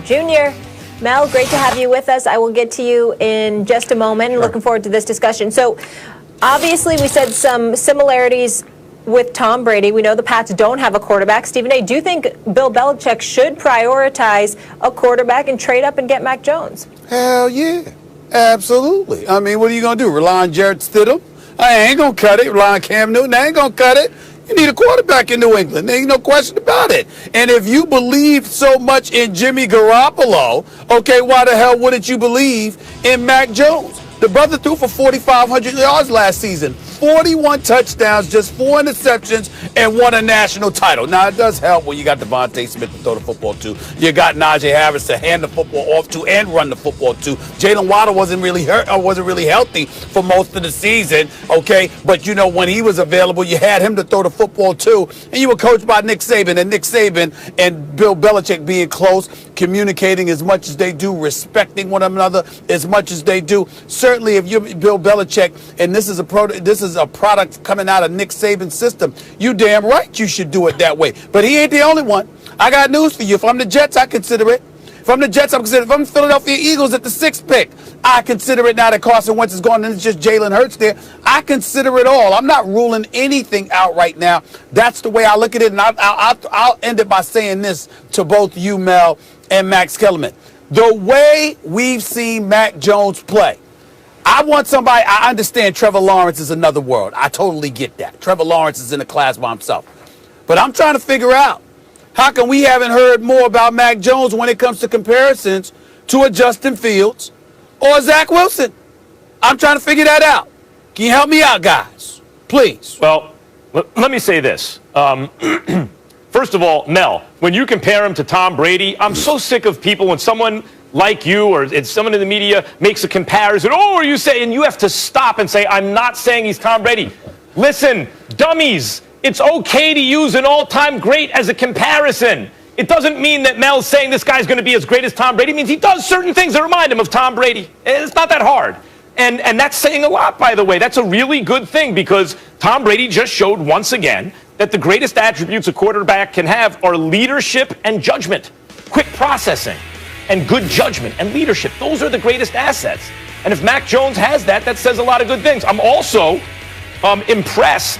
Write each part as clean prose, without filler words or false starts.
Junior. Mel, great to have you with us. I will get to you in just a moment. Sure. Looking forward to this discussion. So, obviously, we said some similarities with Tom Brady. We know the Pats don't have a quarterback. Stephen A., do you think Bill Belichick should prioritize a quarterback and trade up and get Mac Jones? Hell yeah. Absolutely. I mean, what are you going to do? Rely on Jarrett Stidham? I ain't going to cut it. Rely on Cam Newton? I ain't going to cut it. You need a quarterback in New England. There ain't no question about it. And if you believe so much in Jimmy Garoppolo, okay, why the hell wouldn't you believe in Mac Jones? The brother threw for 4,500 yards last season, 41 touchdowns, just 4 interceptions, and won a national title. Now, it does help when you got Devontae Smith to throw the football to. You got Najee Harris to hand the football off to and run the football to. Jalen Waddle wasn't really hurt or wasn't really healthy for most of the season, okay? But, you know, when he was available, you had him to throw the football to. And you were coached by Nick Saban. And Nick Saban and Bill Belichick being close, communicating as much as they do, respecting one another as much as they do. Certainly, if you're Bill Belichick and this is a product coming out of Nick Saban's system, you damn right you should do it that way. But he ain't the only one. I got news for you. If I'm the Jets, I consider it. If I'm the Jets, I'm consider it. If I'm the Philadelphia Eagles at the 6th pick, I consider it now that Carson Wentz is gone and it's just Jalen Hurts there. I consider it all. I'm not ruling anything out right now. That's the way I look at it. And I'll end it by saying this to both you, Mel, and Max Kellerman. The way we've seen Mac Jones play, I want somebody. I understand Trevor Lawrence is another world. I totally get that. Trevor Lawrence is in a class by himself. But I'm trying to figure out, how come we haven't heard more about Mac Jones when it comes to comparisons to a Justin Fields or a Zach Wilson? I'm trying to figure that out. Can you help me out, guys? Please. Well, let me say this. First of all, Mel, when you compare him to Tom Brady, I'm so sick of people when someone like you or someone in the media makes a comparison. Oh, are you saying? You have to stop and say, I'm not saying he's Tom Brady. Listen, dummies, it's okay to use an all-time great as a comparison. It doesn't mean that Mel's saying this guy's going to be as great as Tom Brady. It means he does certain things that remind him of Tom Brady. It's not that hard. And that's saying a lot, by the way. That's a really good thing because Tom Brady just showed once again that the greatest attributes a quarterback can have are leadership and judgment, quick processing, and good judgment and leadership. Those are the greatest assets. And if Mac Jones has that, that says a lot of good things. I'm also impressed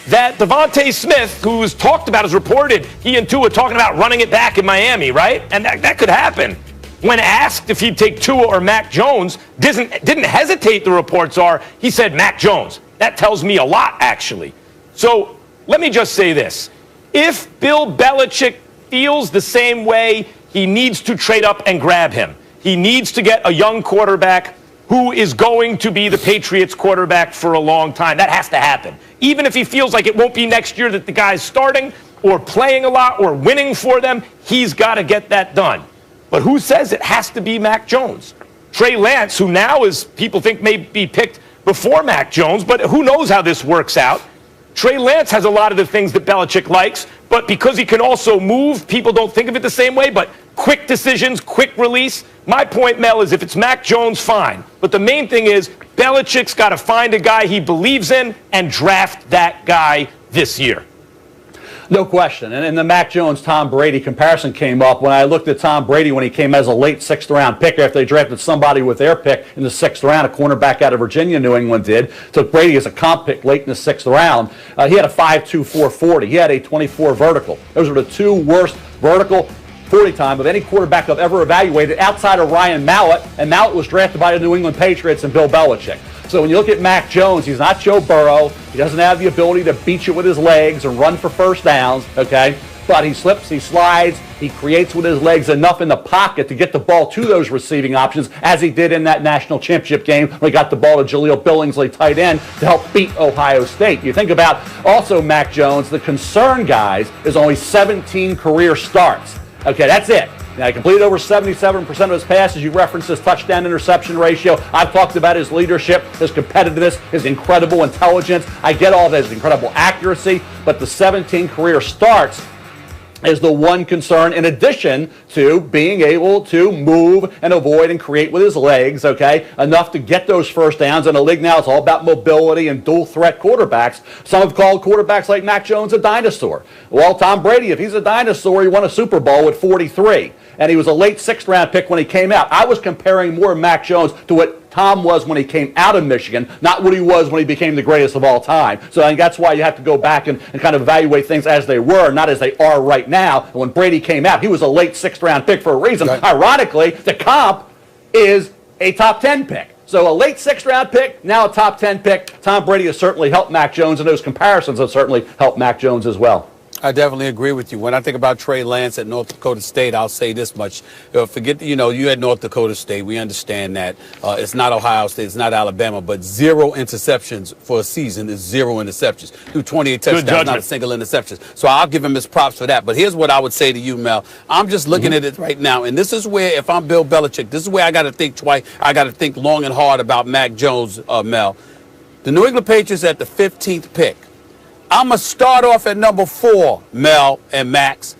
that Devontae Smith, who's talked about, is reported, he and Tua talking about running it back in Miami, right? And that could happen. When asked if he'd take Tua or Mac Jones, didn't hesitate, the reports are, he said Mac Jones. That tells me a lot, actually. So let me just say this. If Bill Belichick feels the same way, he needs to trade up and grab him. He needs to get a young quarterback who is going to be the Patriots quarterback for a long time. That has to happen. Even if he feels like it won't be next year that the guy's starting or playing a lot or winning for them, he's got to get that done. But who says it has to be Mac Jones? Trey Lance, who now is, people think, may be picked before Mac Jones, but who knows how this works out. Trey Lance has a lot of the things that Belichick likes, but because he can also move, people don't think of it the same way, but quick decisions, quick release. My point, Mel, is if it's Mac Jones, fine. But the main thing is Belichick's got to find a guy he believes in and draft that guy this year. No question. And the Mac Jones-Tom Brady comparison came up when I looked at Tom Brady when he came as a late 6th-round pick after they drafted somebody with their pick in the 6th round, a cornerback out of Virginia, New England did. Took Brady as a comp pick late in the 6th round. He had a 5.2 4.40. He had a 24 vertical. Those are the two worst vertical 40 time of any quarterback I've ever evaluated outside of Ryan Mallett, and Mallett was drafted by the New England Patriots and Bill Belichick. So when you look at Mac Jones, he's not Joe Burrow. He doesn't have the ability to beat you with his legs and run for first downs, okay? But he slips, he slides, he creates with his legs enough in the pocket to get the ball to those receiving options, as he did in that national championship game when he got the ball to Jaleel Billingsley, tight end, to help beat Ohio State. You think about also Mac Jones, the concern, guys, is only 17 career starts. Okay, that's it. Now, he completed over 77% of his passes. You referenced his touchdown-interception ratio. I've talked about his leadership, his competitiveness, his incredible intelligence. I get all that, his incredible accuracy, but the 17 career starts is the one concern, in addition to being able to move and avoid and create with his legs, okay, enough to get those first downs. In a league now, it's all about mobility and dual-threat quarterbacks. Some have called quarterbacks like Mac Jones a dinosaur. Well, Tom Brady, if he's a dinosaur, he won a Super Bowl with 43. and he was a late 6th round pick when he came out. I was comparing more Mac Jones to what Tom was when he came out of Michigan, not what he was when he became the greatest of all time. So I think that's why you have to go back and kind of evaluate things as they were, not as they are right now. And when Brady came out, he was a late 6th round pick for a reason. Right. Ironically, the comp is a top 10 pick. So a late 6th round pick, now a top 10 pick. Tom Brady has certainly helped Mac Jones, and those comparisons have certainly helped Mac Jones as well. I definitely agree with you. When I think about Trey Lance at North Dakota State, I'll say this much. Forget, you had North Dakota State. We understand that. It's not Ohio State. It's not Alabama. But 0 interceptions for a season is 0 interceptions. Through 28 touchdowns, not a single interception. So I'll give him his props for that. But here's what I would say to you, Mel. I'm just looking at it right now. And this is where, if I'm Bill Belichick, this is where I got to think twice. I got to think long and hard about Mac Jones, Mel. The New England Patriots at the 15th pick. I'm going to start off at number 4, Mel and Max.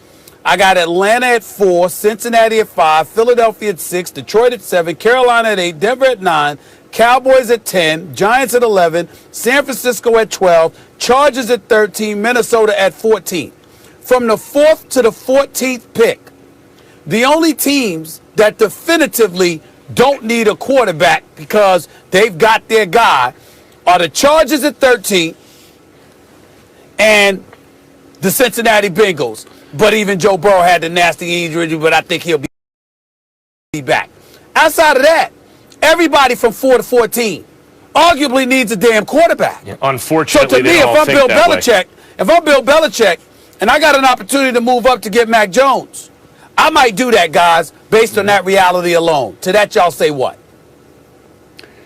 I got Atlanta at 4, Cincinnati at 5, Philadelphia at 6, Detroit at 7, Carolina at 8, Denver at 9, Cowboys at 10, Giants at 11, San Francisco at 12, Chargers at 13, Minnesota at 14. From the 4th to the 14th pick, the only teams that definitively don't need a quarterback because they've got their guy are the Chargers at 13, and the Cincinnati Bengals. But even Joe Burrow had the nasty injury, but I think he'll be back. Outside of that, everybody from 4 to 14 arguably needs a damn quarterback. Yeah, unfortunately, so to me, if I'm Bill Belichick, and I got an opportunity to move up to get Mac Jones, I might do that, guys, based on that reality alone. To that, y'all say what?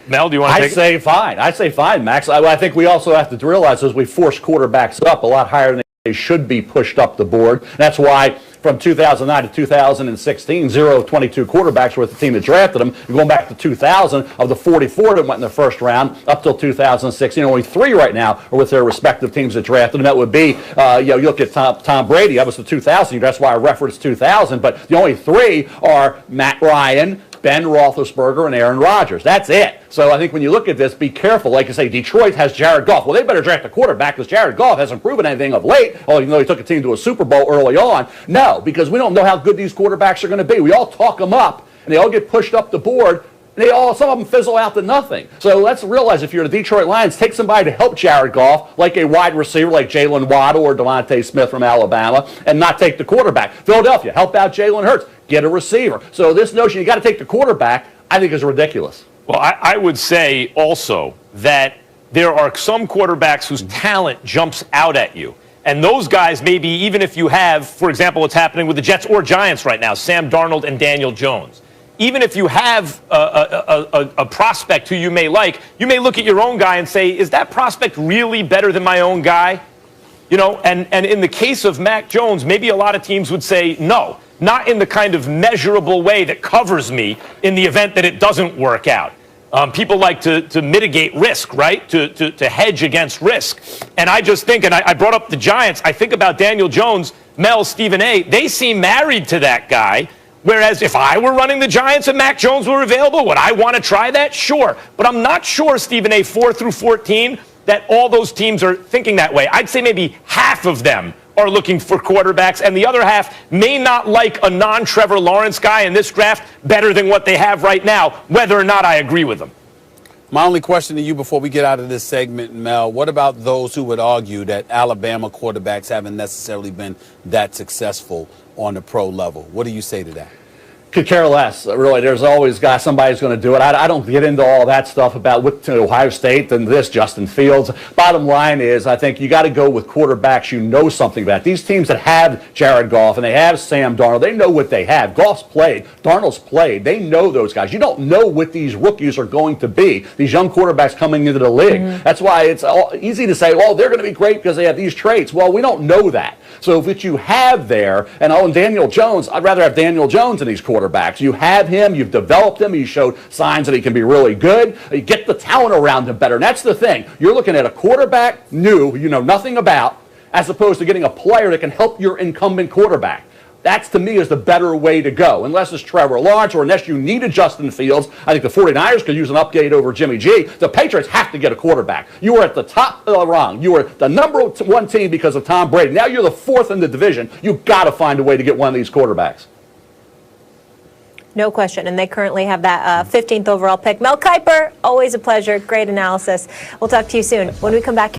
Mel, do you want to take it? I'd say fine, Max. I think we also have to realize as we force quarterbacks up a lot higher than they should be pushed up the board. And that's why from 2009 to 2016, 0 of 22 quarterbacks were with the team that drafted them. You're going back to 2000, of the 44 that went in the first round, up till 2016, only 3 right now are with their respective teams that drafted them. That would be, you look at Tom Brady, that was the 2000. That's why I referenced 2000. But the only 3 are Matt Ryan, Ben Roethlisberger, and Aaron Rodgers. That's it. So I think when you look at this, be careful. Like I say, Detroit has Jared Goff. Well, they better draft a quarterback because Jared Goff hasn't proven anything of late, even though he took a team to a Super Bowl early on. No, because we don't know how good these quarterbacks are going to be. We all talk them up, and they all get pushed up the board. Some of them fizzle out to nothing. So let's realize if you're the Detroit Lions, take somebody to help Jared Goff, like a wide receiver like Jalen Waddle or Devontae Smith from Alabama, and not take the quarterback. Philadelphia, help out Jalen Hurts. Get a receiver. So this notion you got to take the quarterback, I think is ridiculous. Well, I would say also that there are some quarterbacks whose talent jumps out at you. And those guys, maybe even if you have, for example, what's happening with the Jets or Giants right now, Sam Darnold and Daniel Jones. Even if you have a prospect who you may like, you may look at your own guy and say, is that prospect really better than my own guy? And in the case of Mac Jones, maybe a lot of teams would say no. Not in the kind of measurable way that covers me in the event that it doesn't work out. People like to mitigate risk, right? To hedge against risk. And I just think, and I brought up the Giants, I think about Daniel Jones, Mel, Stephen A. They seem married to that guy. Whereas if I were running the Giants and Mac Jones were available, would I want to try that? Sure. But I'm not sure, Stephen A., 4 through 14, that all those teams are thinking that way. I'd say maybe half of them are looking for quarterbacks, and the other half may not like a non-Trevor Lawrence guy in this draft better than what they have right now, whether or not I agree with them. My only question to you before we get out of this segment, Mel, what about those who would argue that Alabama quarterbacks haven't necessarily been that successful on the pro level? What do you say to that? Could care less. Really, there's always somebody's going to do it. I don't get into all that stuff about Ohio State and this, Justin Fields. Bottom line is, I think you got to go with quarterbacks you know something about. These teams that have Jared Goff and they have Sam Darnold, they know what they have. Goff's played. Darnold's played. They know those guys. You don't know what these rookies are going to be, these young quarterbacks coming into the league. Mm-hmm. That's why it's easy to say, oh, they're going to be great because they have these traits. Well, we don't know that. So what you have there, and Daniel Jones, I'd rather have Daniel Jones than these quarterbacks. You have him, you've developed him, he showed signs that he can be really good. You get the talent around him better, and that's the thing. You're looking at a quarterback new, you know nothing about, as opposed to getting a player that can help your incumbent quarterback. That's, to me, is the better way to go. Unless it's Trevor Lawrence or unless you need a Justin Fields. I think the 49ers could use an update over Jimmy G. The Patriots have to get a quarterback. You are at the top of the rung. You are the number 1 team because of Tom Brady. Now you're the 4th in the division. You've got to find a way to get one of these quarterbacks. No question. And they currently have that 15th overall pick. Mel Kiper, always a pleasure. Great analysis. We'll talk to you soon when we come back.